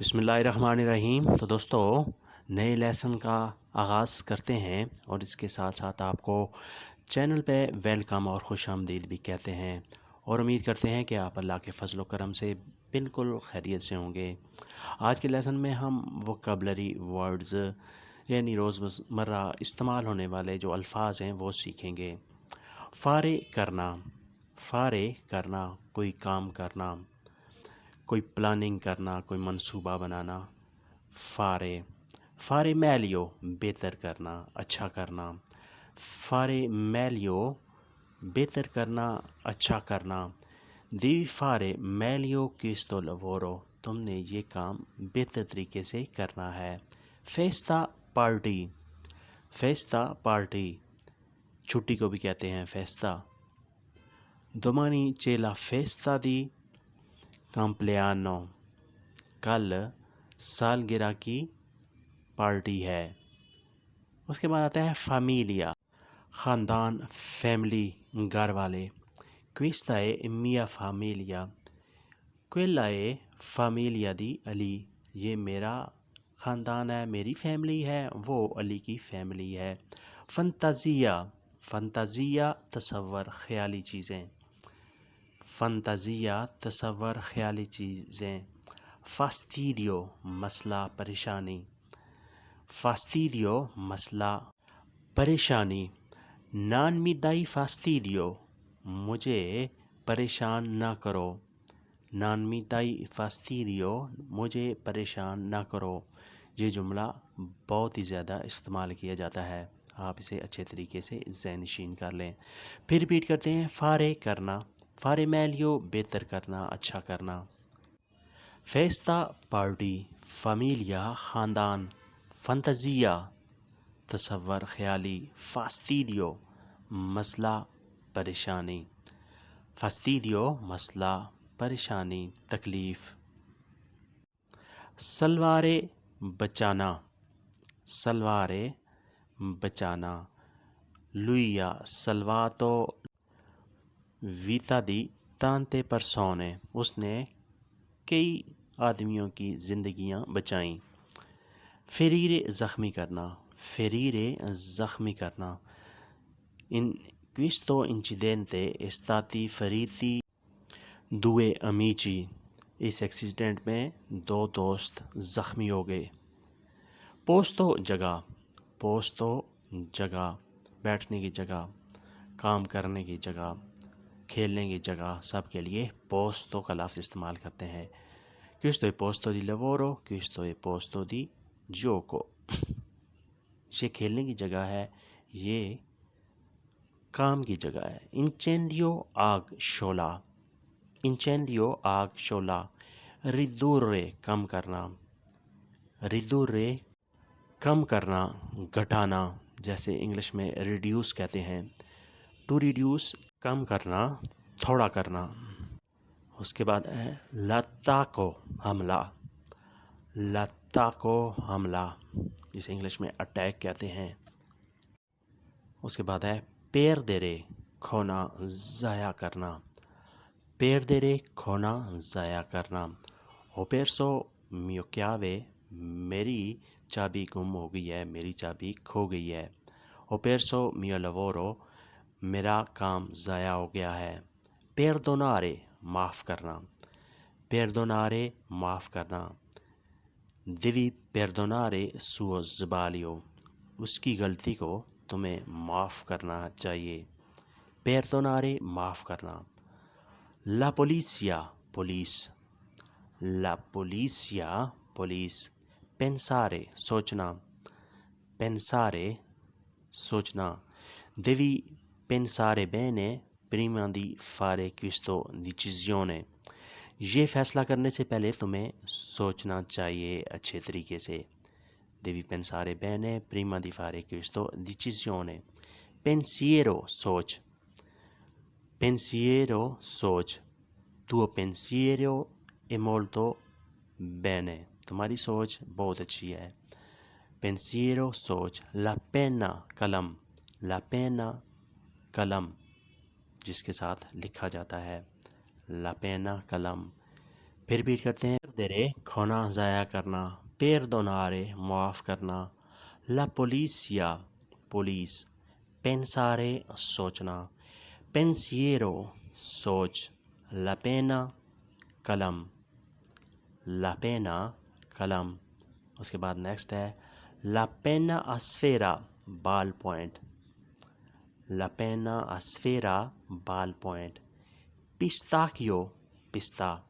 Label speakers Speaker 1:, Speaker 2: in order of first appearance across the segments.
Speaker 1: بسم اللہ الرحمن الرحیم۔ تو دوستو، نئے لیسن کا آغاز کرتے ہیں اور اس کے ساتھ ساتھ آپ کو چینل پہ ویلکم اور خوش آمدید بھی کہتے ہیں، اور امید کرتے ہیں کہ آپ اللہ کے فضل و کرم سے بالکل خیریت سے ہوں گے۔ آج کے لیسن میں ہم ووکیبلری ورڈز یعنی روزمرہ استعمال ہونے والے جو الفاظ ہیں وہ سیکھیں گے۔ فارغ کرنا، فارغ کرنا، کوئی کام کرنا، کوئی پلاننگ کرنا، کوئی منصوبہ بنانا۔ فارے میلیو، بہتر کرنا، اچھا کرنا۔ فارے میلیو، بہتر کرنا، اچھا کرنا۔ دی فارے میلیو کیستو لورو، تم نے یہ کام بہتر طریقے سے کرنا ہے۔ فیستا پارٹی، فیستا پارٹی، چھٹی کو بھی کہتے ہیں فیستا۔ دومانی چیلا فیستا دی کمپلیانو، کل سالگرہ کی پارٹی ہے۔ اس کے بعد آتا ہے فیملیا، خاندان، فیملی، گھر والے۔ کویستا ہے میا فیملیا، کویلا ہے فیملیا دی علی، یہ میرا خاندان ہے، میری فیملی ہے، وہ علی کی فیملی ہے۔ فنتازیا، فنتازیا تصور، خیالی چیزیں۔ فنتازیا تصور، خیالی چیزیں۔ فاسٹیڈیو، مسئلہ، پریشانی۔ فاسٹیڈیو، مسئلہ، پریشانی۔ نان می دائی فاسٹیڈیو، مجھے پریشان نہ کرو۔ نان می دائی فاسٹیڈیو، مجھے پریشان نہ کرو۔ یہ جملہ بہت ہی زیادہ استعمال کیا جاتا ہے، آپ اسے اچھے طریقے سے ذہن نشین کر لیں۔ پھر ریپیٹ کرتے ہیں، فارے کرنا، فارے میلیو، بہتر کرنا، اچھا کرنا۔ فیستا پارٹی، فیملیا خاندان، فنتازیا تصور، خیالی، فاسٹیڈیو مسئلہ، پریشانی۔ فاسٹیڈیو مسئلہ، پریشانی، تکلیف۔ سلوارے بچانا، سلوارے بچانا۔ لویا سلواتو ویتا دی تانتے پرسونے، اس نے کئی آدمیوں کی زندگیاں بچائیں۔ فریرے زخمی کرنا، فریرے زخمی کرنا۔ ان کویستو انچیڈنٹے استاتی فریتی دوے امیچی، اس ایکسیڈنٹ میں دو دوست زخمی ہو گئے۔ پوستو جگہ، پوستو جگہ، بیٹھنے کی جگہ، کام کرنے کی جگہ، کھیلنے کی جگہ، سب کے لیے پوستو کا لفظ استعمال کرتے ہیں۔ Questo è posto di lavoro, questo è posto di gioco۔ یہ کھیلنے کی جگہ ہے، یہ کام کی جگہ ہے۔ انچینڈیو آگ شعلہ، انچینڈیو آگ شعلہ۔ ریدورے کم کرنا، ریدورے کم کرنا، گھٹانا، جیسے انگلش میں ریڈیوس کہتے ہیں۔ ٹو ریڈیوس کم کرنا، تھوڑا کرنا۔ اس کے بعد ہے لاتاکو، حملہ، لاتاکو حملہ، جسے انگلش میں اٹیک کہتے ہیں۔ اس کے بعد ہے پیردرے، کھونا، ضائع کرنا، پیردرے کھونا، ضائع کرنا۔ ہو پیرسو میو کیاوے، میری چابی گم ہو گئی ہے، میری چابی کھو گئی ہے۔ ہو پیرسو میو لورو، میرا کام ضائع ہو گیا ہے۔ پیردونارے، معاف کرنا، پیردونارے معاف کرنا۔ دیوی پیردونارے سوو زبالیو، اس کی غلطی کو تمہیں معاف کرنا چاہیے۔ پیردونارے معاف کرنا۔ لا پولیسیا، پولیس، لا پولیسیا پولیس۔ پینسارے سوچنا، پینسارے سوچنا۔ دیوی pensare bene prima di fare questo decisione، یہ فیصلہ کرنے سے پہلے تمہیں سوچنا چاہیے اچھے طریقے سے۔ دیوی pensare bene prima di fare questo decisione۔ pensiero سوچ، pensiero سوچ۔ tuo pensiero è molto bene، تمہاری سوچ بہت اچھی ہے۔ pensiero سوچ۔ la penna قلم، la penna قلم، جس کے ساتھ لکھا جاتا ہے۔ لا پینا قلم۔ پھر ریپیٹ کرتے ہیں، پردere کھونا ضائع کرنا، perdonare معاف کرنا، la polizia پولیس، pensare سوچنا، pensiero سوچ، la pena قلم، la pena قلم۔ اس کے بعد نیکسٹ ہے la penna a sfera ball point, la penna a sfera ball point, pistacchio پستہ،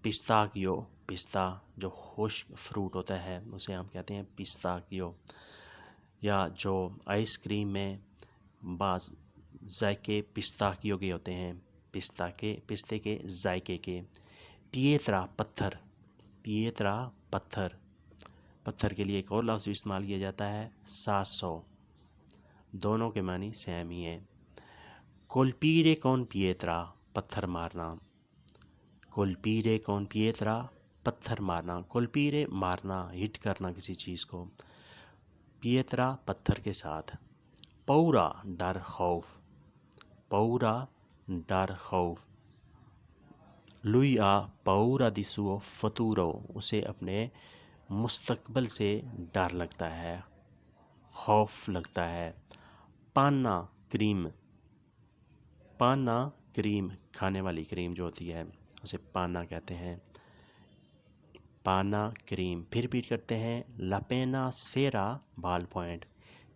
Speaker 1: pistacchio پستہ جو خشک فروٹ ہوتا ہے اسے ہم کہتے ہیں pistacchio، یا جو آئس کریم میں بعض ذائقے پستاکیو کے ہوتے ہیں، پستے کے ذائقے کے۔ پیترا پتھر، پیترا پتھر، پتھر کے لیے ایک اور لفظ بھی استعمال کیا جاتا ہے ساسو، دونوں کے معنی سیم ہی ہیں۔ کولپیرے کون پیترا پتھر مارنا، کولپیرے کون پیترا پتھر مارنا، کولپیرے مارنا، ہٹ کرنا کسی چیز کو، پیترا پتھر کے ساتھ۔ پورا ڈر خوف، پورا ڈر خوف۔ lui ha paura di suo futuro، اسے اپنے مستقبل سے ڈر لگتا ہے، خوف لگتا ہے۔ پانا کریم، پانا کریم کھانے والی کریم جو ہوتی ہے اسے پانا کہتے ہیں، پانا کریم۔ پھر ریپیٹ کرتے ہیں la penna sfera بال پوائنٹ،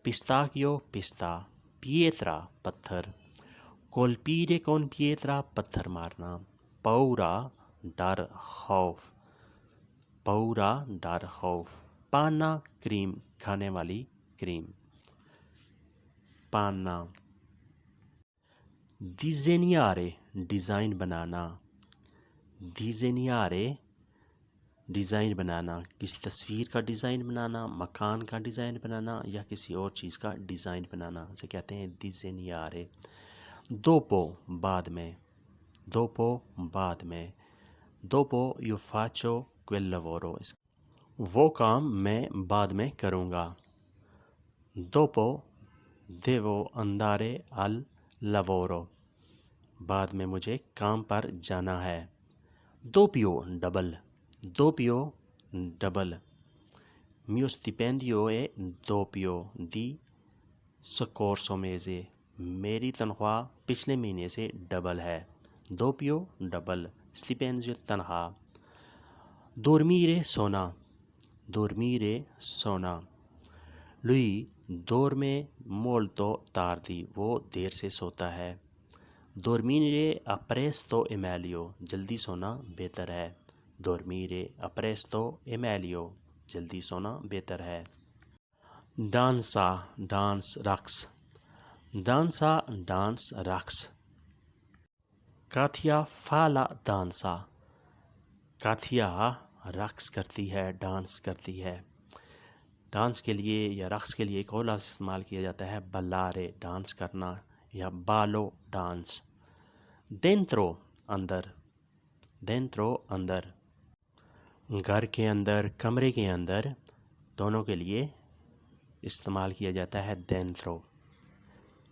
Speaker 1: pistacchio پستہ، پیترا پتھر، colpire con pietra پتھر مارنا، paura ڈر خوف، paura ڈر خوف۔ پانا کریم کھانے والی کریم، پانا۔ disegnare ڈیزائن بنانا، disegnare ڈیزائن بنانا، کسی تصویر کا ڈیزائن بنانا، مکان کا ڈیزائن بنانا یا کسی اور چیز کا ڈیزائن بنانا، اسے کہتے ہیں disegnare۔ dopo بعد میں، dopo بعد میں، dopo io faccio quel lavoro وہ کام میں بعد میں کروں گا، dopo devo andare al lavoro بعد میں مجھے کام پر جانا ہے۔ doppio double, doppio double, mio stipendio è doppio di scorso mese میری تنخواہ پچھلے مہینے سے ڈبل ہے، doppio ڈبل، stipendio تنخواہ۔ dormire سونا، dormire سونا، lui dorme molto tardi وہ دیر سے سوتا ہے، dormire a presto è meglio جلدی سونا بہتر ہے، dormire a presto è meglio جلدی سونا بہتر ہے۔ danza ڈانس رقص، danza ڈانس رقص۔ کاتیا fa la danza کاتیا رقص کرتی ہے، ڈانس کرتی ہے۔ ڈانس کے لیے یا رقص کے لیے ایک اور لفظ استعمال کیا جاتا ہے ballare ڈانس کرنا یا ballo ڈانس۔ dentro اندر، dentro اندر، گھر کے اندر، کمرے کے اندر، دونوں کے لیے استعمال کیا جاتا ہے dentro،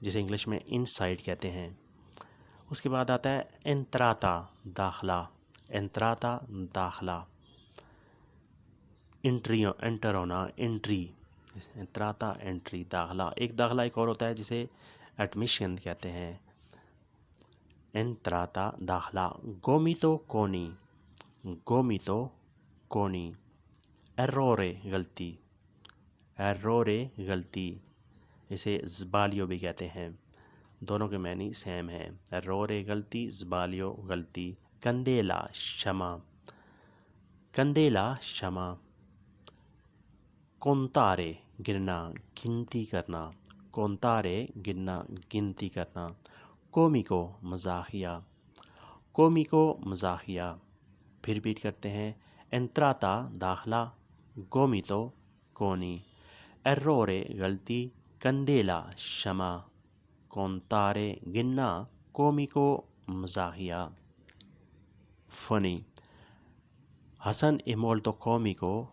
Speaker 1: جسے انگلش میں inside کہتے ہیں۔ اس کے بعد آتا ہے entrata داخلہ، entrata داخلہ، انٹر ہونا، انٹری، entrata انٹری، داخلہ۔ ایک داخلہ ایک اور ہوتا ہے جسے ایڈمیشن کہتے ہیں، entrata داخلہ۔ gomito کونی، gomito کونی، errore غلطی، errore غلطی، اسے sbaglio بھی کہتے ہیں، دونوں کے معنی سیم ہیں، errore غلطی، sbaglio غلطی۔ candela شمع، candela شمع۔ contare گننا، گنتی کرنا، contare گننا، گنتی کرنا۔ comico مزاحیہ، comico مزاحیہ۔ پھر ریپیٹ کرتے ہیں entrata داخلہ، gomito کونی، errore غلطی، candela شمع، contare گننا، comico مزاحیہ۔ funny حسن è molto comico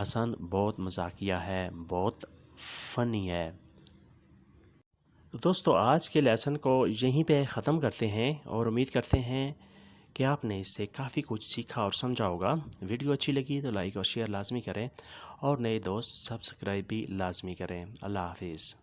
Speaker 1: حسن بہت مزاحیہ ہے، بہت فنی ہے۔ دوستو آج کے لیسن کو یہیں پہ ختم کرتے ہیں اور امید کرتے ہیں کہ آپ نے اس سے کافی کچھ سیکھا اور سمجھا ہوگا۔ ویڈیو اچھی لگی تو لائک اور شیئر لازمی کریں، اور نئے دوست سبسکرائب بھی لازمی کریں۔ اللہ حافظ۔